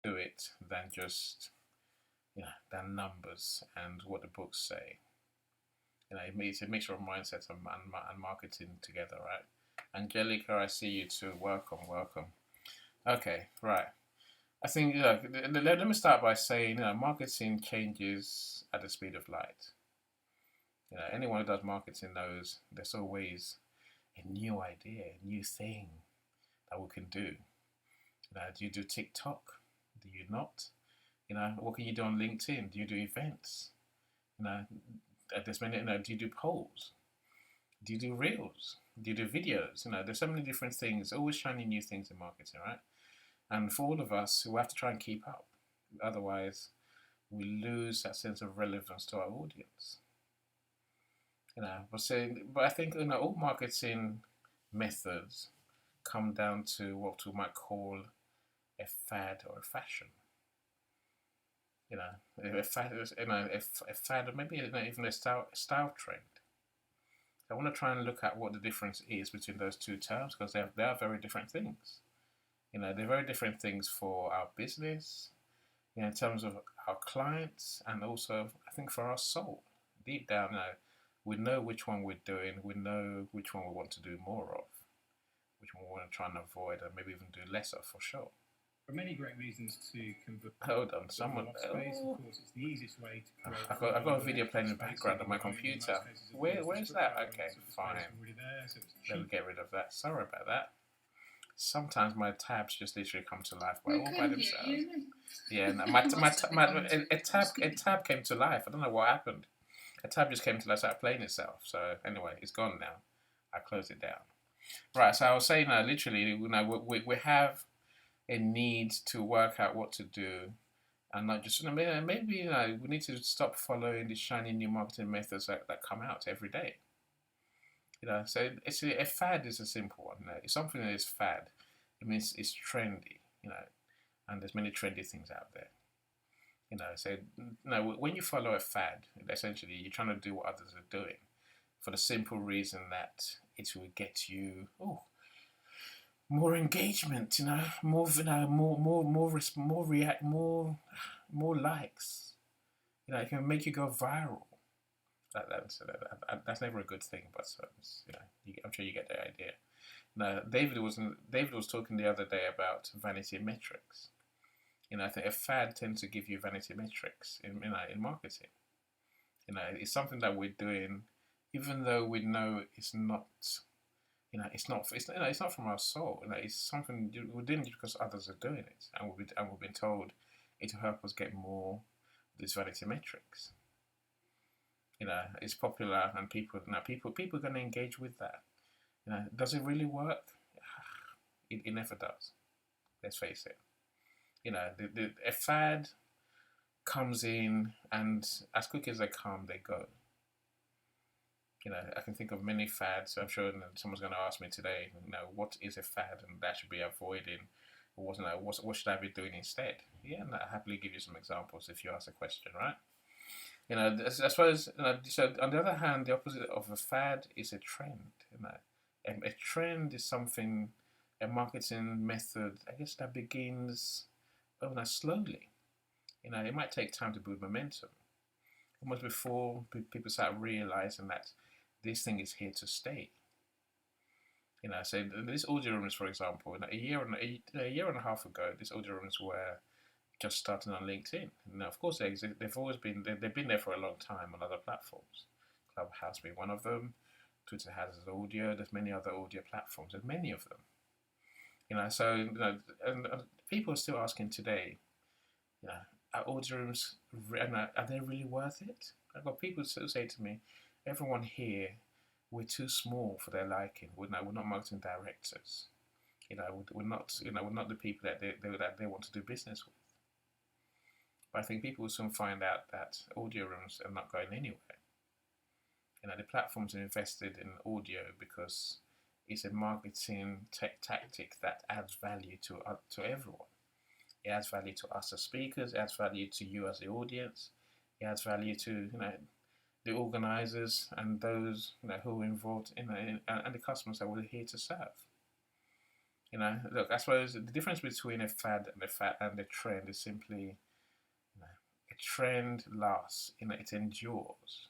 to it than just than numbers and what the books say. It's a mixture of mindset and marketing together, right? Angelica, I see you too. Welcome, welcome. Okay, right. I think let me start by saying marketing changes at the speed of light. Anyone who does marketing knows there's always a new idea, a new thing that we can do. Do you do TikTok? Do you not? What can you do on LinkedIn? Do you do events? There's many. Do you do polls? Do you do reels? Do you do videos? There's so many different things. Always shiny new things in marketing, right? And for all of us, we have to try and keep up. Otherwise, we lose that sense of relevance to our audience. But I think all marketing methods come down to what we might call a fad or a fashion. A fad is a fad, or maybe even a style trend. I want to try and look at what the difference is between those two terms, because they are very different things. They're very different things for our business, in terms of our clients, and also I think for our soul. Deep down, we know which one we're doing. We know which one we want to do more of, which one we want to try and avoid, and maybe even do less of for sure. For many great reasons to convert. Hold on, someone. Space, of course, it's the easiest way to create. I've got a video playing in the background on my computer. Where's that? Okay, fine. Let me get rid of that. Sorry about that. Sometimes my tabs just literally come to life all by themselves. Yeah, a tab came to life. I don't know what happened. A tab just came to life, started playing itself. So anyway, it's gone now. I closed it down. Right. So I was saying, literally, we have a need to work out what to do, and not just maybe we need to stop following the shiny new marketing methods that come out every day. So it's a fad is a simple one. It's something that is fad. It means it's trendy. And there's many trendy things out there. So when you follow a fad, essentially you're trying to do what others are doing, for the simple reason that it will get you more engagement, more likes. It can make you go viral. That's never a good thing, but I'm sure you get the idea. Now, David was talking the other day about vanity metrics. I think a fad tends to give you vanity metrics in marketing. It's something that we're doing, even though we know it's not. It's not from our soul. It's something we're doing because others are doing it, and we've been told it will help us get more of these vanity metrics. It's popular, and people are going to engage with that. Does it really work? It never does. Let's face it. A fad comes in, and as quick as they come, they go. I can think of many fads. I'm sure someone's going to ask me today, what is a fad, and that should be avoiding, or what should I be doing instead? Yeah, and I'll happily give you some examples if you ask a question, right? I suppose. So on the other hand, the opposite of a fad is a trend. A trend is something, a marketing method, I guess, that begins slowly. It might take time to build momentum, almost before people start realizing that this thing is here to stay. So these audio rooms, for example, a year and a half ago, these audio rooms were just starting on LinkedIn. Now, of course, they've always been there for a long time on other platforms. Clubhouse being one of them. Twitter has audio. There's many other audio platforms. There's many of them. And people are still asking today, are audio rooms, are they really worth it? I've got people still say to me, everyone here, we're too small for their liking. We're not marketing directors. We're not the people that they want to do business with. But I think people will soon find out that audio rooms are not going anywhere. The platforms are invested in audio because it's a marketing tactic that adds value to everyone. It adds value to us as speakers. It adds value to you as the audience. It adds value to the organisers and those who are involved and the customers that we're here to serve. Look, I suppose the difference between a fad and a trend is simply, a trend lasts. It endures.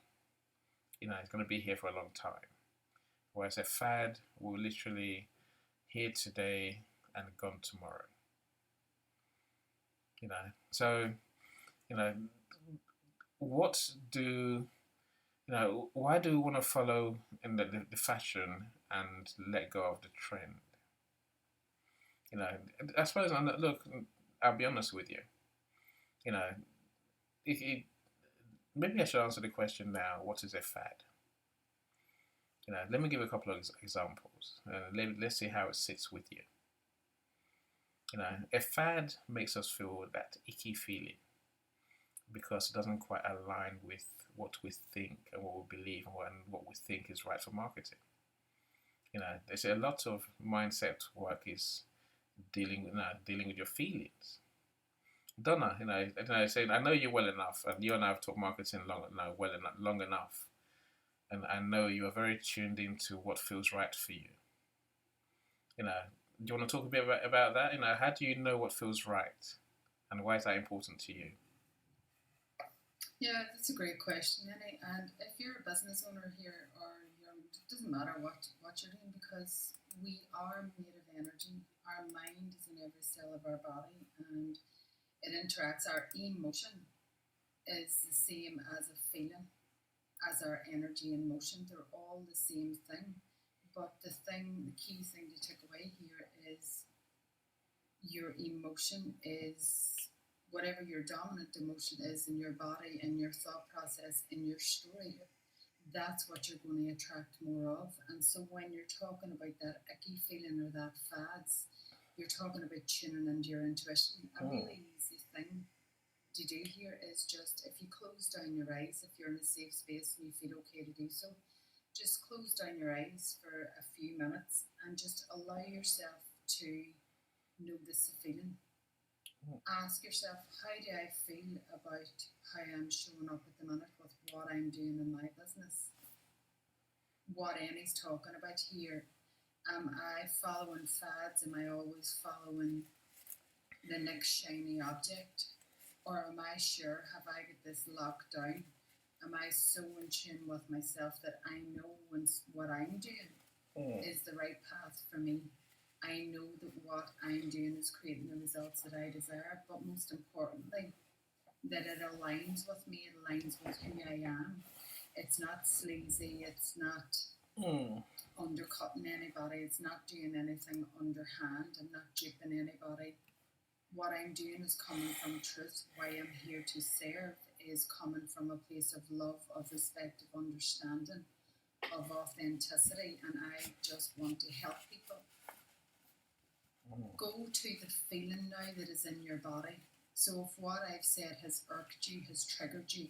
It's going to be here for a long time. Whereas a fad will literally here today and gone tomorrow. So you know, what do why do we want to follow in the fashion and let go of the trend? You know, I suppose. Look, I'll be honest with you. You know, if you, maybe I should answer the question now. What is a fad? Let me give a couple of examples. Let's see how it sits with you. A fad makes us feel that icky feeling because it doesn't quite align with what we think and what we believe and what we think is right for marketing. There's a lot of mindset work is dealing with your feelings. Donna, I know you well enough, and you and I have talked marketing long enough, and I know you are very tuned into what feels right for you. Do you want to talk a bit about that? How do you know what feels right, and why is that important to you? Yeah, that's a great question, Annie. And if you're a business owner here, it doesn't matter what you're doing, because we are made of energy. Our mind is in every cell of our body, and it interacts. Our emotion is the same as a feeling, as our energy and motion. They're all the same thing. But the key thing to take away here is your emotion is whatever your dominant emotion is in your body, in your thought process, in your story. That's what you're going to attract more of. And so when you're talking about that icky feeling or that fads, you're talking about tuning into your intuition. A really easy thing to do here is just, if you close down your eyes, if you're in a safe space and you feel okay to do so, just close down your eyes for a few minutes and just allow yourself to notice the feeling. Ask yourself, how do I feel about how I'm showing up at the minute with what I'm doing in my business? What Annie's talking about here. Am I following fads? Am I always following the next shiny object? Or am I sure, have I got this locked down? Am I so in tune with myself that I know what I'm doing is the right path for me? I know that what I'm doing is creating the results that I desire, but most importantly, that it aligns with me, it aligns with who I am. It's not sleazy, it's not undercutting anybody, it's not doing anything underhand, I'm not duping anybody. What I'm doing is coming from truth. Why I'm here to serve is coming from a place of love, of respect, of understanding, of authenticity, and I just want to help people. Go to the feeling now that is in your body. So if what I've said has irked you, has triggered you,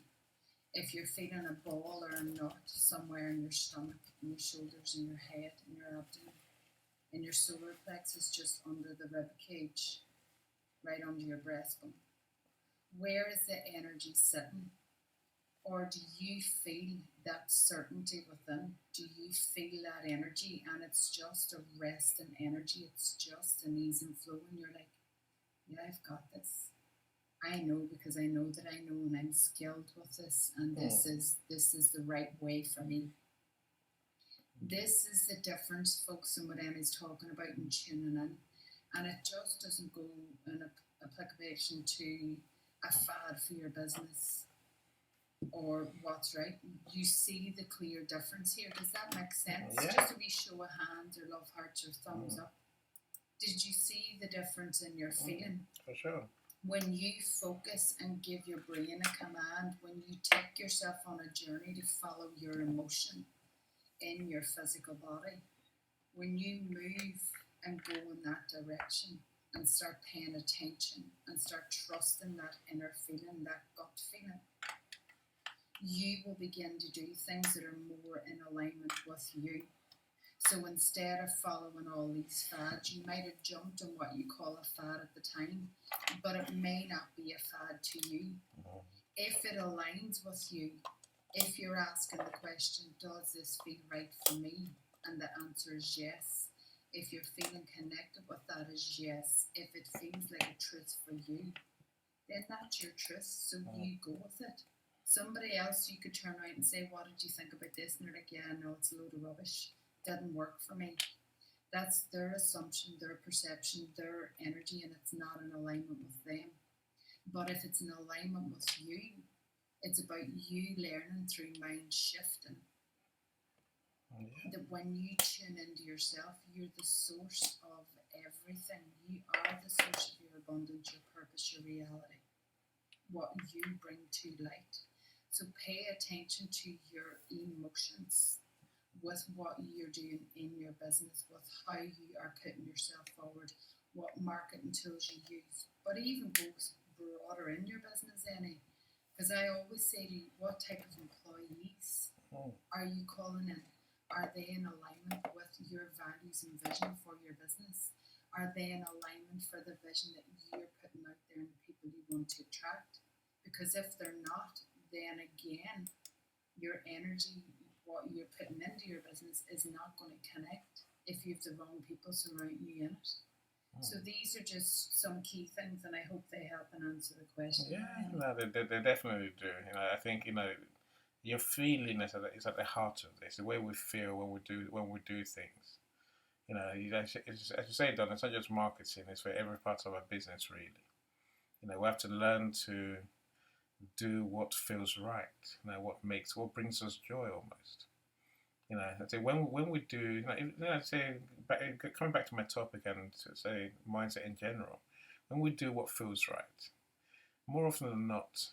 if you're feeling a ball or a knot somewhere in your stomach, in your shoulders, in your head, in your abdomen, in your solar plexus, just under the rib cage, right under your breastbone, where is the energy sitting? Or do you feel that certainty within? Do you feel that energy? And it's just a resting energy. It's just an ease and flow. And you're like, yeah, I've got this. I know, because I know that I know, and I'm skilled with this. And this is the right way for me. This is the difference, folks, in what Emmy's talking about and tuning in. And it just doesn't go in application to a fad for your business or what's right. You see the clear difference here. Does that make sense? Yeah. Just a wee show of hands or love hearts or thumbs up. Did you see the difference in your feeling? For sure. When you focus and give your brain a command, when you take yourself on a journey to follow your emotion in your physical body, when you move and go in that direction and start paying attention and start trusting that inner feeling, that gut feeling, you will begin to do things that are more in alignment with you. So instead of following all these fads, you might have jumped on what you call a fad at the time, but it may not be a fad to you. If it aligns with you, if you're asking the question, does this feel right for me? And the answer is yes. If you're feeling connected with that is yes. If it feels like a truth for you, then that's your truth. So you go with it. Somebody else, you could turn around and say, what did you think about this? And they're like, yeah, no, it's a load of rubbish. Didn't work for me. That's their assumption, their perception, their energy, and it's not in alignment with them. But if it's in alignment with you, it's about you learning through mind shifting. That when you tune into yourself, you're the source of everything. You are the source of your abundance, your purpose, your reality, what you bring to light. So pay attention to your emotions with what you're doing in your business, with how you are putting yourself forward, what marketing tools you use. But it even goes broader in your business, Annie. Because I always say to you, what type of employees are you calling in? Are they in alignment with your values and vision for your business? Are they in alignment for the vision that you're putting out there and the people you want to attract? Because if they're not, then again, your energy, what you're putting into your business is not going to connect if you have the wrong people surrounding you in it. So these are just some key things, and I hope they help and answer the question. Yeah, no, they definitely do. I think your feeling is at the heart of this. The way we feel when we do things. As you say, Don, it's not just marketing. It's for every part of our business, really. We have to learn to do what feels right. What brings us joy almost. I say when we do, I say coming back to my topic and to say mindset in general, when we do what feels right, more often than not,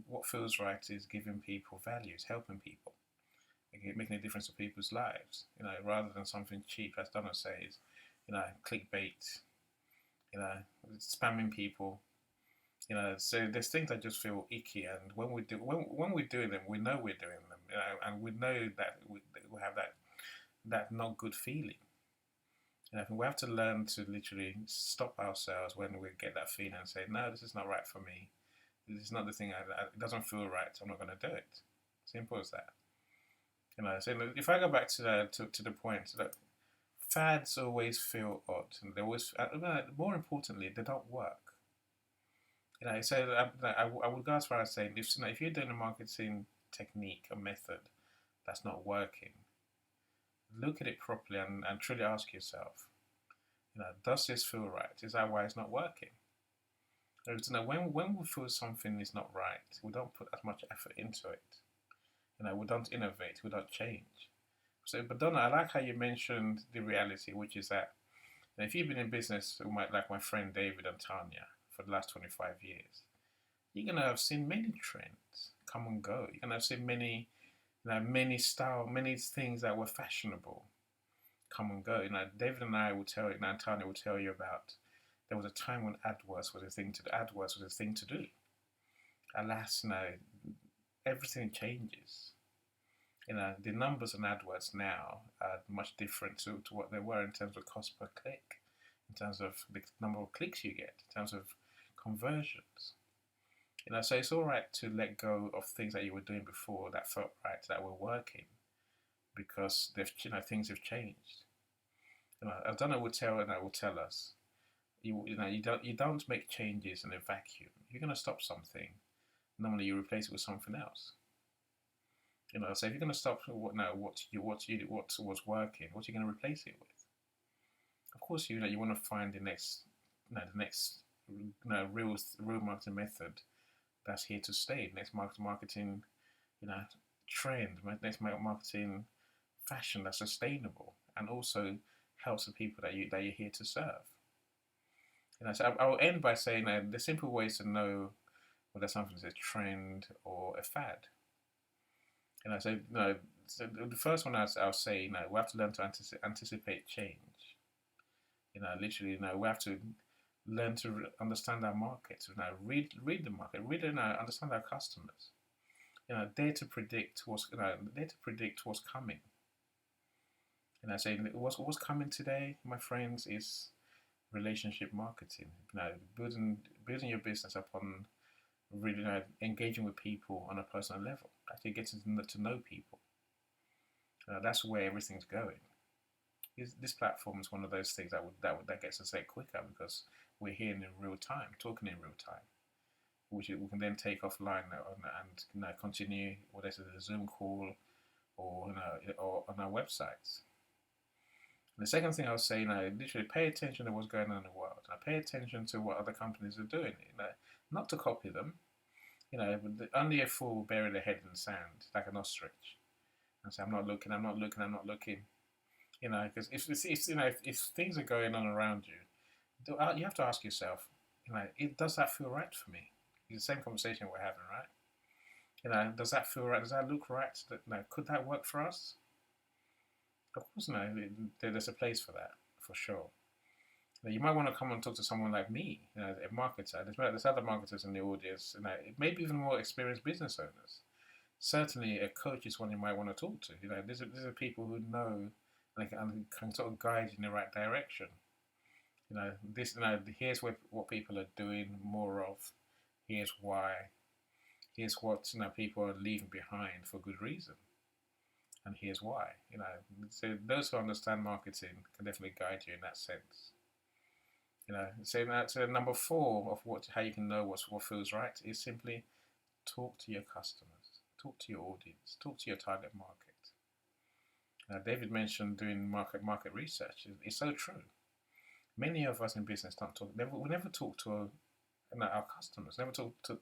what feels right is giving people values, helping people, making a difference to people's lives. Rather than something cheap, as Donna says, clickbait, spamming people. So there's things that just feel icky, and when we're doing them, we know we're doing them, and we know that we have that not good feeling. We have to learn to literally stop ourselves when we get that feeling and say, no, this is not right for me. This is not the thing. It doesn't feel right. I'm not going to do it. Simple as that. So if I go back to the point that fads always feel odd, and they always, more importantly, they don't work. So I would go as far as saying, if you're doing a marketing technique, a method that's not working, look at it properly and truly ask yourself, does this feel right? Is that why it's not working? When we feel something is not right, we don't put as much effort into it. We don't innovate, we don't change. So, but Donna, I like how you mentioned the reality, which is that if you've been in business, like my friend David and Tanya, for the last 25 years, you're going to have seen many trends come and go. You're going to have seen many things that were fashionable come and go. David and I will tell you, and Tanya will tell you about, there was a time when AdWords was a thing to do. Alas, everything changes. The numbers on AdWords now are much different to what they were in terms of cost per click, in terms of the number of clicks you get, in terms of conversions. So it's all right to let go of things that you were doing before that felt right, that were working, because things have changed. As Donna will tell us, you don't make changes in a vacuum. If you're going to stop something, normally you replace it with something else. So if you're going to stop what was working, what are you going to replace it with? Of course, you want to find the next real marketing method that's here to stay. Next marketing, trend, next marketing fashion that's sustainable and also helps the people that you're here to serve. So I will end by saying the simple ways to know whether something is a trend or a fad. So the first one I'll say, we have to learn to anticipate change. Literally, we have to learn to understand our market. Read the market. Understand our customers. Dare to predict what's coming. What's coming today, my friends, is relationship marketing. Building your business upon really engaging with people on a personal level, actually getting to know people. That's where everything's going. This platform is one of those things that gets us there quicker because we're here in real time, talking in real time, which we can then take offline and continue whether it's a Zoom call or or on our websites. And the second thing I was saying, literally pay attention to what's going on in the world. Pay attention to what other companies are doing. Not to copy them. Only a fool bury their head in the sand like an ostrich and say, "I'm not looking. I'm not looking. I'm not looking." Because if things are going on around you, you have to ask yourself, does that feel right for me? It's the same conversation we're having, right? Does that feel right? Does that look right? Could that work for us? Of course, there's a place for that, for sure. You might want to come and talk to someone like me, a marketer. There's other marketers in the audience, maybe even more experienced business owners. Certainly, a coach is one you might want to talk to. These are people who know and can sort of guide you in the right direction. Here's what people are doing more of. Here's why. Here's what people are leaving behind for good reason. And here's why. So those who understand marketing can definitely guide you in that sense. So number 4 of how you can know what feels right is simply talk to your customers, talk to your audience, talk to your target market. David mentioned doing market research. It's so true. Many of us in business don't talk. We never talk to our customers. Never talk to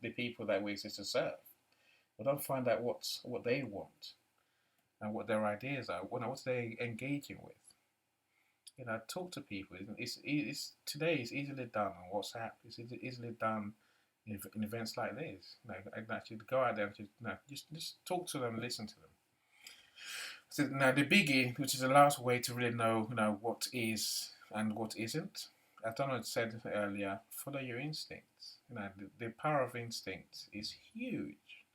the people that we exist to serve. We don't find out what they want and what their ideas are. What they're engaging with. Talk to people. Today is easily done on WhatsApp. It's easily done in events like this. Actually go out there and just talk to them, listen to them. So now the biggie, which is the last way to really know what is and what isn't. As Donald said earlier, follow your instincts. The power of instinct is huge.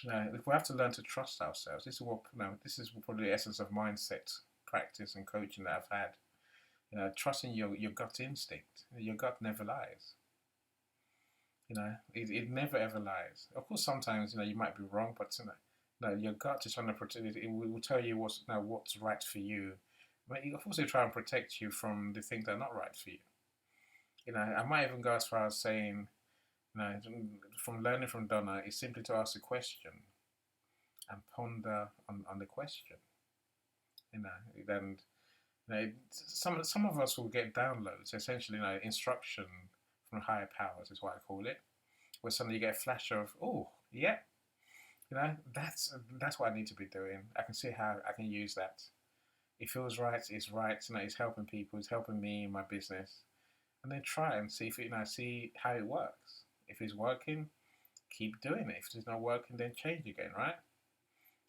We have to learn to trust ourselves. This is probably the essence of mindset practice and coaching that I've had. Trusting your gut instinct. Your gut never lies. It never ever lies. Of course, sometimes you might be wrong, but your gut is trying to protect it. It will tell you what's right for you. But of course, they try and protect you from the things that are not right for you. I might even go as far as saying, from learning from Donna, is simply to ask a question and ponder on the question. And some of us will get downloads, essentially, instruction from higher powers is what I call it, where suddenly you get a flash of, oh, yeah, that's what I need to be doing. I can see how I can use that. It feels right. It's right. It's helping people. It's helping me in my business. And then try and see see how it works. If it's working, keep doing it. If it's not working, then change again, right?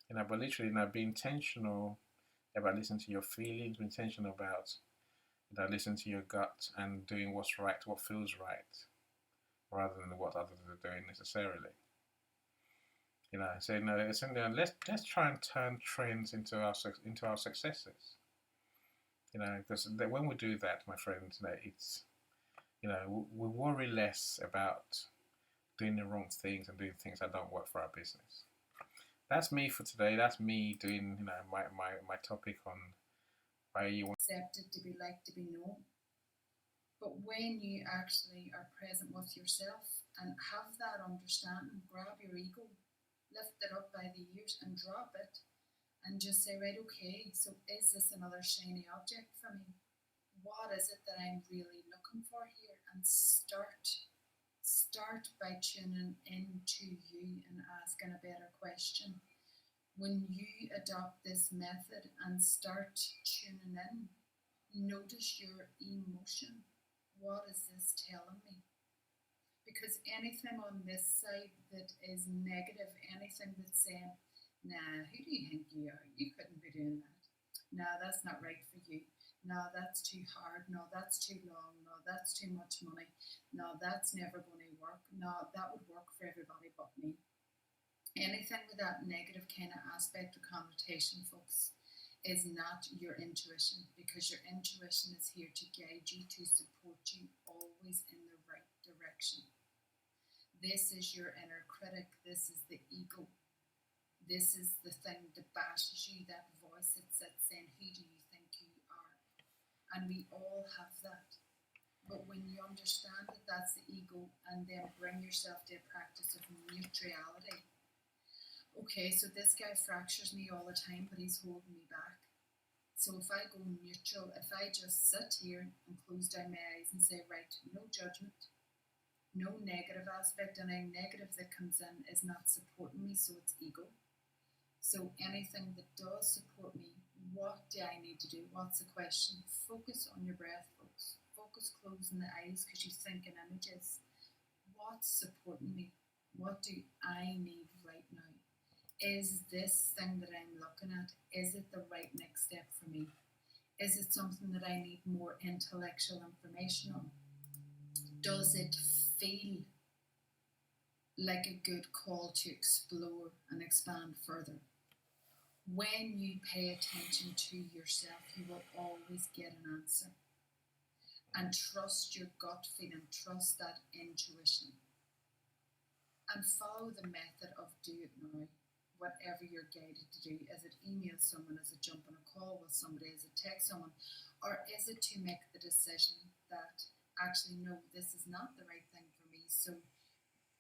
But literally, be intentional about listening to your feelings. Be intentional about listening to your gut and doing what's right, what feels right, rather than what others are doing necessarily. Let's try and turn trends into our successes. Because when we do that, my friends, it's we worry less about doing the wrong things and doing things that don't work for our business. That's me for today. That's me doing my topic on why you want accepted, to be liked, to be known. But when you actually are present with yourself and have that understanding, grab your ego, lift it up by the ears and drop it and just say, right, okay, so is this another shiny object for me? What is it that I'm really looking for here? And start by tuning into you and asking a better question. When you adopt this method and start tuning in, notice your emotion. What is this telling me? Because anything on this side that is negative, anything that's saying, nah, who do you think you are? You couldn't be doing that. Nah, that's not right for you. No, that's too hard. No, that's too long. No, that's too much money. No, that's never going to work. No, that would work for everybody but me. Anything with that negative kind of aspect or connotation, folks, is not your intuition, because your intuition is here to guide you, to support you always in the right direction. This is your inner critic. This is the ego. This is the thing that bashes you, that voice that sits saying, who do you think you are? And we all have that. But when you understand that that's the ego and then bring yourself to a practice of neutrality. Okay, so this guy fractures me all the time, but he's holding me back. So if I go neutral, if I just sit here and close down my eyes and say, right, no judgment, no negative aspect, and any negative that comes in is not supporting me, so it's ego. So anything that does support me, what do I need to do? What's the question? Focus on your breath, folks. Focus closing the eyes because you think in images. What's supporting me? What do I need right now? Is this thing that I'm looking at, is it the right next step for me? Is it something that I need more intellectual information on? Does it feel like a good call to explore and expand further? When you pay attention to yourself, you will always get an answer. And trust your gut feeling, trust that intuition. And follow the method of do it now. Whatever you're guided to do. Is it email someone? Is it jump on a call with somebody? Is it text someone? Or is it to make the decision that actually, no, this is not the right thing for me, so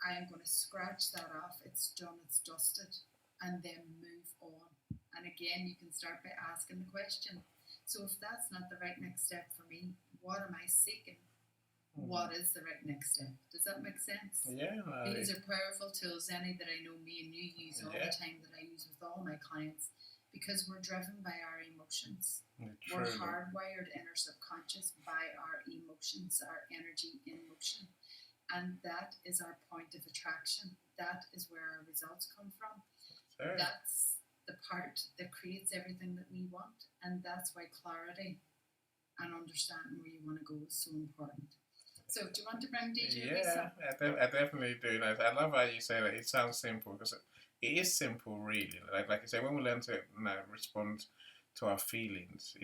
I am going to scratch that off. It's done, it's dusted, and then move on. And again, you can start by asking the question. So if that's not the right next step for me, what am I seeking? What is the right next step? Does that make sense? Yeah. These are powerful tools, any that I know me and you use all the time, that I use with all my clients, because we're driven by our emotions. We're hardwired in our subconscious by our emotions, our energy in motion. And that is our point of attraction. That is where our results come from. That's the part that creates everything that we want. And that's why clarity and understanding where you want to go is so important. So, do you want to bring DJ? Yeah, I definitely do. I love how you say that. It sounds simple because it is simple, really. Like you say, when we learn to respond to our feelings,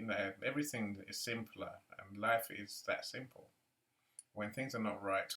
everything is simpler, and life is that simple. When things are not right,